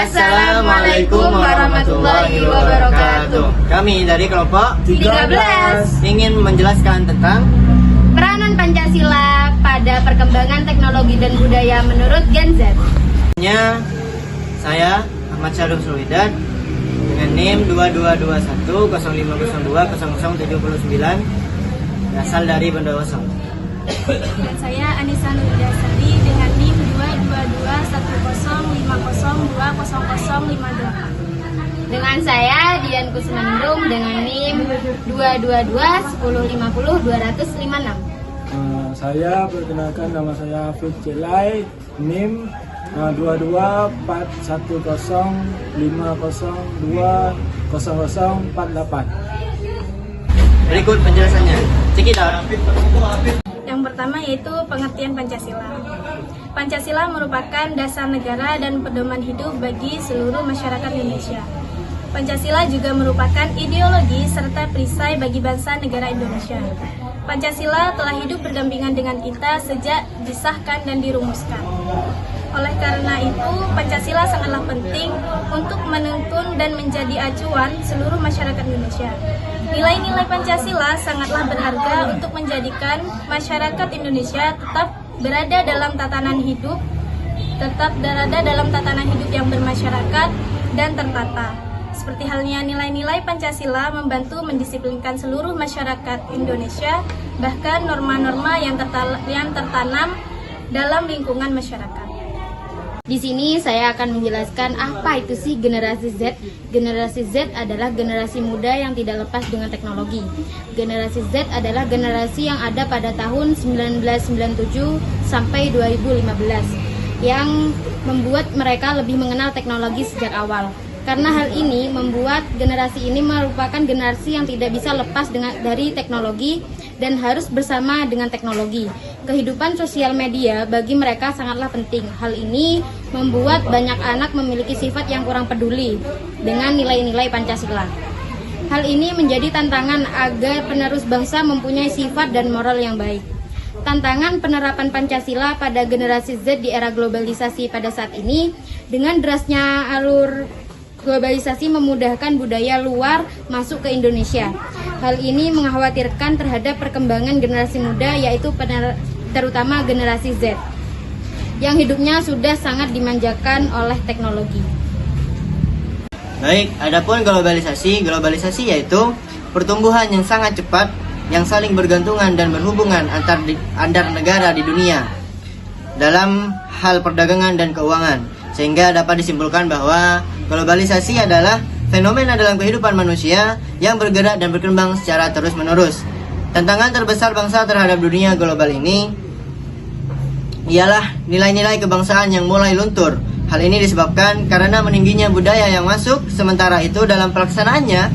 Assalamualaikum warahmatullahi wabarakatuh. Kami dari kelompok 13 ingin menjelaskan tentang peranan Pancasila pada perkembangan teknologi dan budaya menurut Gen Z. Saya Ahmad Syarif Sulwidat dengan NIM 222105020079 berasal dari Bondowoso. Dan saya Anissa Nurudasari dengan NIM 2221050020058. Dengan saya Dian Kusnandrum dengan NIM 22210500256. Saya perkenalkan, nama saya Hafiz Celai, NIM 2241050020048. Berikut penjelasannya. Cikidot. Yang pertama yaitu pengertian Pancasila. Pancasila merupakan dasar negara dan pedoman hidup bagi seluruh masyarakat Indonesia. Pancasila juga merupakan ideologi serta perisai bagi bangsa negara Indonesia. Pancasila telah hidup berdampingan dengan kita sejak disahkan dan dirumuskan. Oleh karena itu, Pancasila sangatlah penting untuk menuntun dan menjadi acuan seluruh masyarakat Indonesia. Nilai-nilai Pancasila sangatlah berharga untuk menjadikan masyarakat Indonesia tetap berada dalam tatanan hidup yang bermasyarakat dan tertata. Seperti halnya nilai-nilai Pancasila membantu mendisiplinkan seluruh masyarakat Indonesia, bahkan norma-norma yang tertanam dalam lingkungan masyarakat. Di sini saya akan menjelaskan apa itu sih generasi Z. Generasi Z adalah generasi muda yang tidak lepas dengan teknologi. Generasi Z adalah generasi yang ada pada tahun 1997 sampai 2015 yang membuat mereka lebih mengenal teknologi sejak awal. Karena hal ini membuat generasi ini merupakan generasi yang tidak bisa lepas dari teknologi dan harus bersama dengan teknologi. Kehidupan sosial media bagi mereka sangatlah penting. Hal ini membuat banyak anak memiliki sifat yang kurang peduli dengan nilai-nilai Pancasila. Hal ini menjadi tantangan agar penerus bangsa mempunyai sifat dan moral yang baik. Tantangan penerapan Pancasila pada generasi Z di era globalisasi pada saat ini, dengan derasnya alur globalisasi memudahkan budaya luar masuk ke Indonesia. Hal ini mengkhawatirkan terhadap perkembangan generasi muda, yaitu terutama generasi Z, yang hidupnya sudah sangat dimanjakan oleh teknologi. Baik, adapun globalisasi. Globalisasi yaitu pertumbuhan yang sangat cepat, yang saling bergantungan dan berhubungan antar negara di dunia dalam hal perdagangan dan keuangan. Sehingga dapat disimpulkan bahwa globalisasi adalah fenomena dalam kehidupan manusia yang bergerak dan berkembang secara terus-menerus. Tantangan terbesar bangsa terhadap dunia global ini ialah nilai-nilai kebangsaan yang mulai luntur. Hal ini disebabkan karena meningginya budaya yang masuk, sementara itu dalam pelaksanaannya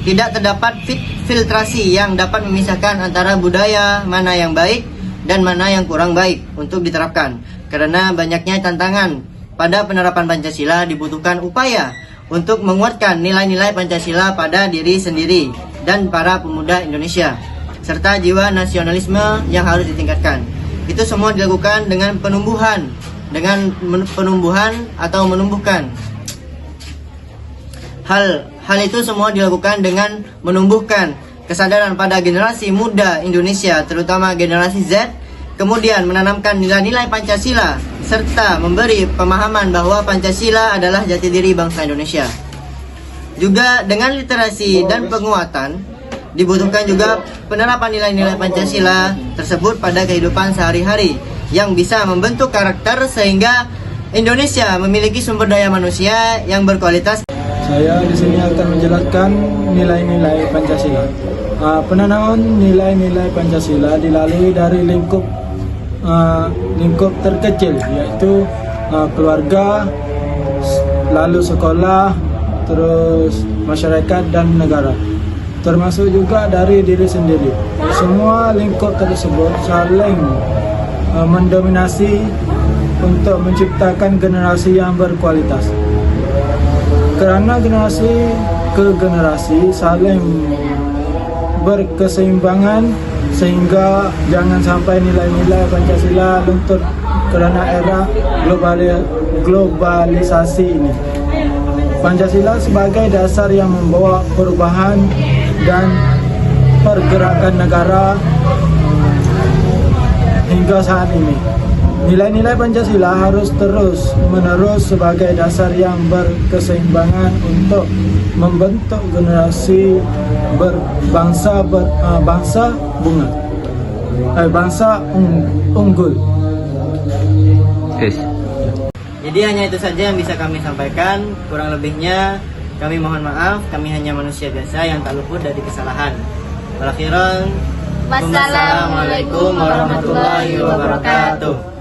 tidak terdapat filtrasi yang dapat memisahkan antara budaya mana yang baik dan mana yang kurang baik untuk diterapkan. Karena banyaknya tantangan pada penerapan Pancasila, dibutuhkan upaya untuk menguatkan nilai-nilai Pancasila pada diri sendiri dan para pemuda Indonesia, serta jiwa nasionalisme yang harus ditingkatkan. Itu semua dilakukan dengan penumbuhan atau menumbuhkan. Hal itu semua dilakukan dengan menumbuhkan kesadaran pada generasi muda Indonesia, terutama generasi Z, kemudian menanamkan nilai-nilai Pancasila serta memberi pemahaman bahwa Pancasila adalah jati diri bangsa Indonesia. Juga dengan literasi dan penguatan, dibutuhkan juga penerapan nilai-nilai Pancasila tersebut pada kehidupan sehari-hari yang bisa membentuk karakter sehingga Indonesia memiliki sumber daya manusia yang berkualitas. Saya di sini akan menjelaskan nilai-nilai Pancasila. Penanaman nilai-nilai Pancasila dilalui dari lingkup terkecil, yaitu keluarga, lalu sekolah, terus masyarakat dan negara, termasuk juga dari diri sendiri. Semua lingkup tersebut saling mendominasi untuk menciptakan generasi yang berkualitas. Karena generasi ke generasi saling berkeseimbangan, sehingga jangan sampai nilai-nilai Pancasila luntur karena era globalisasi ini. Pancasila sebagai dasar yang membawa perubahan dan pergerakan negara hingga saat ini. Nilai-nilai Pancasila harus terus-menerus sebagai dasar yang berkeseimbangan untuk membentuk generasi bangsa unggul. Jadi hanya itu saja yang bisa kami sampaikan. Kurang lebihnya kami mohon maaf. Kami hanya manusia biasa yang tak luput dari kesalahan. Wassalamualaikum warahmatullahi wabarakatuh.